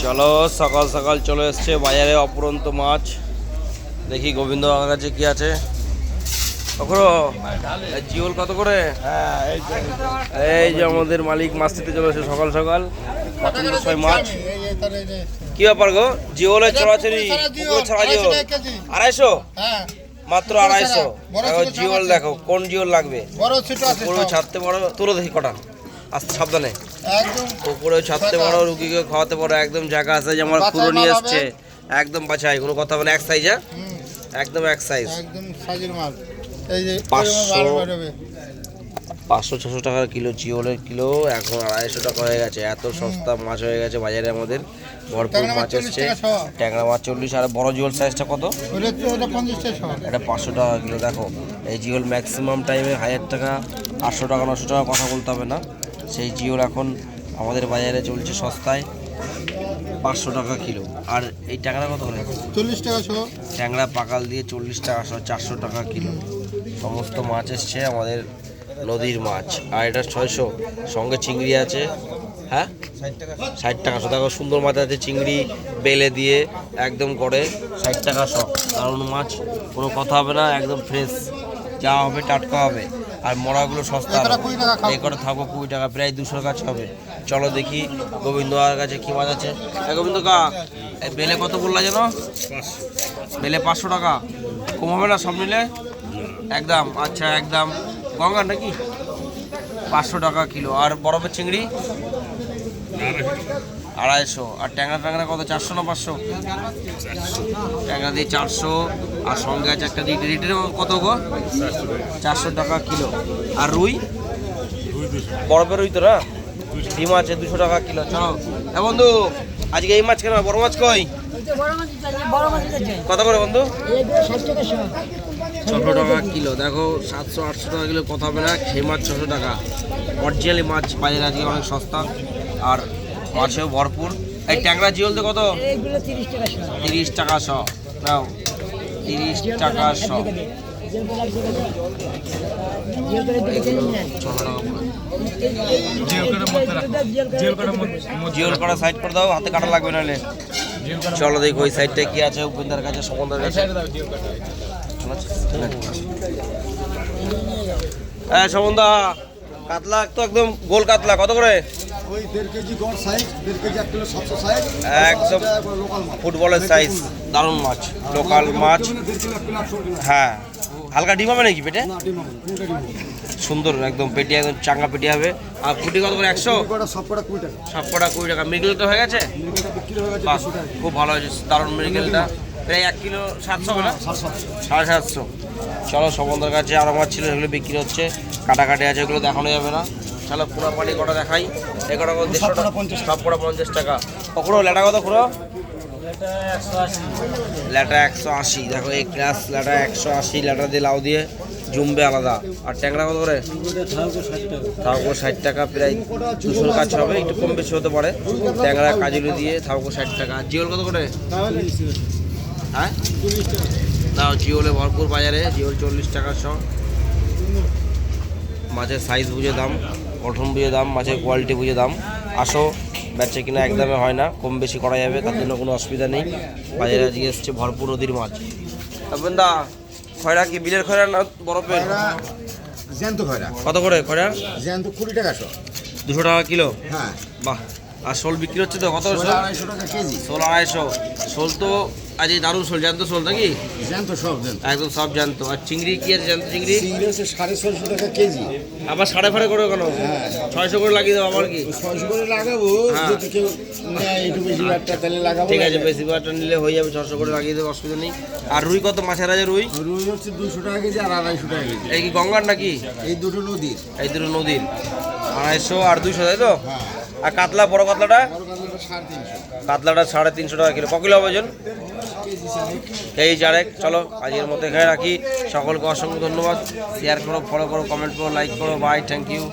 চলো সকাল সকাল চলে এসছে বাজারে অপরন্ত মাছ। দেখি গোবিন্দ আমার কাছে কি আছে। জিওল কত করে? এই যে আমাদের মালিক মাছ দিতে চলে এসে সকাল সকাল পছন্দ ছয় মাছ। কি ব্যাপার গো? জিওলের ছড়াছড়ি ছাড়া জিওল 250 মাত্র 250। জিওল দেখো কোন জিওল লাগবে। ছাড়তে পারো, তুলো দেখি কটা আস্তে সাবধানে। উপরে ছাড়তে পারো, রুগীকে খাওয়াতে পারো, একদম জায়গা আছে। যে আমার পুরো নিয়ে এসছে একদম বাছাই, কোনো কথা হবে না। এক সাইজ, একদম এক সাইজ, একদম সাইজের মাল। এই যে 500-600 টাকার কিলো জিওলের কিলো, এখন 250 টাকা হয়ে গেছে। এত সস্তা মাছ হয়ে গেছে বাজারে আমাদের। ভরপুর মাছ এসছে। ট্যাংরা মাছ 40। আর বড় জিওল সাইজটা কত? এটা 500 টাকা কিলো। দেখো এই জিওল ম্যাক্সিমাম টাইমে 1000 টাকা, 800 টাকা, 900 টাকা কথা বলতে হবে না। সেই জিওল এখন আমাদের বাজারে চলছে সস্তায় 500 টাকা কিলো। আর এই ট্যাংরা কত করে? 40 টাকা শো। ট্যাংরা পাকাল দিয়ে 40 টাকা শো, 400 টাকা কিলো। সমস্ত মাছ এসছে আমাদের নদীর মাছ। আর এটা 600, সঙ্গে চিংড়ি আছে। হ্যাঁ 60 টাকা শো। দেখো সুন্দর মাছ আছে, চিংড়ি বেলে দিয়ে একদম করে 60 টাকা শো। দারুণ মাছ, কোনো কথা হবে না, একদম ফ্রেশ যা হবে টাটকা হবে। আর মরাগুলো সস্তা, এই করে থাকো 20 টাকা, প্রায় 200 কাছে হবে। চলো দেখি গোবিন্দ আর কাছে কি মাছ আছে। গোবিন্দ কা বেলে কত বললা যেন? বেলে 500 টাকা। কম হবে না সব নিলে? একদম আচ্ছা, একদম গঙ্গা নাকি 500 টাকা কিলো। আর বরফের চিংড়ি 250। আর ট্যাংরা ট্যাংরা কত? 400 না 500? ট্যাংরা দিয়ে 400। আর সঙ্গে আছে একটা রিটের কত গো? 400 টাকা কিলো। আর রুই, বরফের রুই তো না, ডিম আছে 200 টাকা কিলো। চলো বন্ধু, আজকে এই মাছ কেন? বড় মাছ কই? কত করে বন্ধু? 600 টাকা কিলো। দেখো 700-800 টাকা কিলো, কথা হবে না। সেই মাছ 600 টাকা। অরিজিনালি মাছ বাজারে আজকে অনেক সস্তা, আর মাছেও ভরপুর। এই ট্যাংরা জিওল তো কত? 30 টাকা শো। নাও 30 টাকা শো। জিওল করা সাইড করে দাও, হাতে কাটা লাগবে নাহলে। চলো দেখো ওই সাইডটা কি আছে উপেন্দার কাছে, সমুদ্রের কাছে। হ্যাঁ সমুন্দা, কাতলা তো একদম গোল কাতলা কত করে? একদম ফুটবলের সাইজ, দারুণ মাছ, লোকাল মাছ। হ্যাঁ হালকা ডিম হবে নাকি পেটে? সুন্দর একদম পেটি, একদম চাঙ্গা পেটি হবে। আর ফুটি কত করে? 100। সবকটা 20 টাকা। মৃগেল তো হয়ে গেছে, খুব ভালো হয়েছে, দারুণ মৃগেলটা। প্রায় 1 কিলো 700 না? 750। চলো সমুদ্রের কাছে আরও মাছ ছিল, সেগুলো বিক্রি হচ্ছে। কাটাকাটি আছে, এগুলো দেখানো যাবে না। চলো পুরো পানি কটা দেখাই। এ কটা 150 টাকা, সবকটা 50 টাকা। কখনো ল্যাটা কত পুরো? ল্যাটা 180। দেখো এই ক্লাস ল্যাটা 180, ল্যাটা দিয়ে লাউ দিয়ে জমবে আলাদা। আর ট্যাংরা কত করে? থাকবো 60 টাকা, প্রায় 200 কাছে হবে, একটু কম বেশি হতে পারে। ট্যাংরা কাজুলি দিয়ে থাকবো 60 টাকা। জিওল কত করে? হ্যাঁ দাও, জিওলে ভরপুর বাজারে। জিওল 40 টাকা শো। মাছের সাইজ বুঝে দাম, গঠন বুঝে দাম, মাছের কোয়ালিটি বুঝে দাম। আসো, বেচে কিনা একদমে হয় না, কম বেশি করা যাবে, তার জন্য কোনো অসুবিধা নেই। বাজারে আজকে এসছে ভরপুর নদীর মাছ। দা খয়রা কি বিলের খয়রা না বরফের? জ্যান্ত খয়রা কত করে? খয়রা জ্যান্ত 20 টাকা শো। 200 টাকা কিলো। হ্যাঁ বাহ। আর শোল বিক্রি হচ্ছে তো কত? 250 টাকা কেজি। 250। শোল তো আজ দারুণ শোল, জ্যান্ত শোল নাকি? জ্যান্ত সব জ্যান্ত, একদম সব জ্যান্ত। আর চিংড়ি কি আছে? জ্যান্ত চিংড়ি হচ্ছে 650 টাকা কেজি। আবার 5.5 করে কেন? 600 করে লাগিয়ে দেবো। আবার কি 600 করে লাগাবো? যদি কেউ একটু বেশি বারটা তাহলে লাগাবো। ঠিক আছে, বেশি বারটা নিলে হয়ে যাবে, 600 করে লাগিয়ে দেবো, অসুবিধা নেই। আর রুই কত? মাছের আছে রুই? রুই হচ্ছে 200 টাকা কেজি আর 250 টাকা কেজি। এই কি গঙ্গার নাকি? এই দুটো নদীর। এই দুটো নদীর। 250 আর 200, তাই তো? আর কাতলা, বড় কাতলাটা? কাতলাটা 350 টাকা কিলো। ক কিলো হবে ওজন? এই 4। চলো আজকের মতো এখানে রাখি। সকলকে অসংখ্য ধন্যবাদ। শেয়ার করো, ফলো করো, কমেন্ট করো, লাইক করো। Bye, thank you.